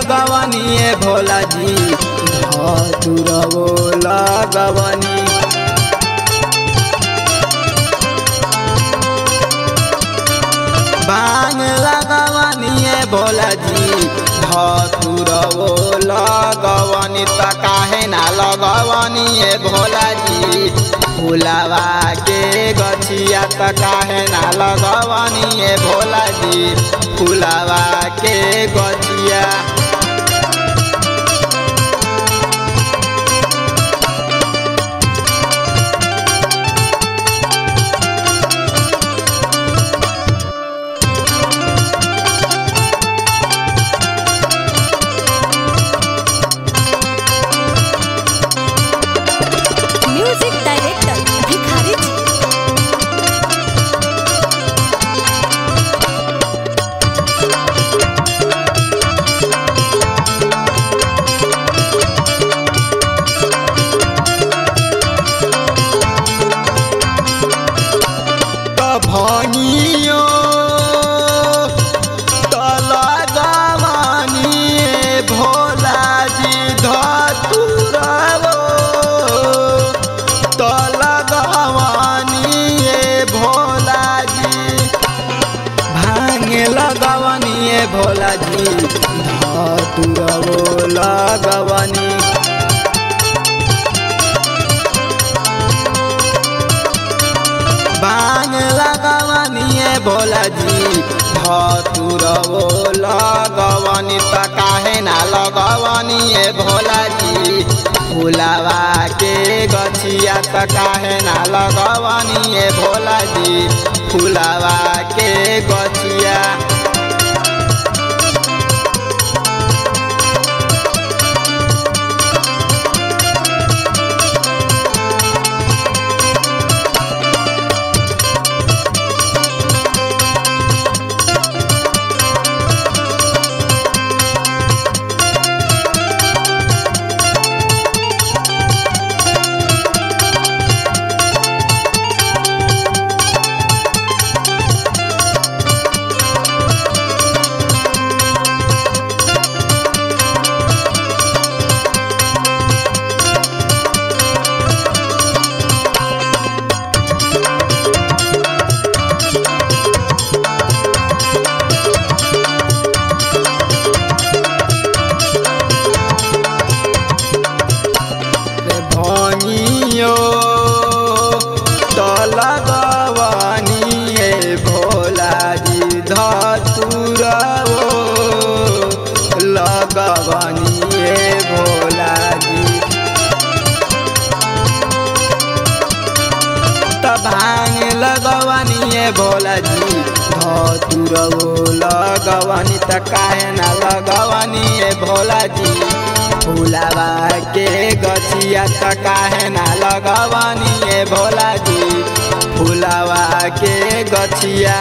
लगवनी भोला जी धतुरवो लगवनी। भांग लगवनी भोला जी धतुरवो लगवनी। त काहे ना लगवनी भोला जी फुलावा के गछिया। त काहे ना लगवनी भोला जी फुलावा के गछिया। म्यूजिक डायरेक्टर भिखारी जी। भंगियो लगवनी भोला जी धतुरवो लगवनी भोला जी। भांग लगवनी भोला जी धतुरवो लगवनी। भांग लगवनी भोला जी धतुरवो लगवनी। त काहे ना लगवनी भोला जी फुलावा के गछिया। त काहे ना लगवनी भोला जी फुलावा के गछिया। भंगियो लगवनी भोला जी धतुरवो लगवनी भोला जी। त भांग लगवनी भोला जी धतुरवो लगवनी। त काहे ना लगवनी भोला जी फुलावा के गछिया। त काहे ना लगवनी भोला जी फुलावा के गछिया।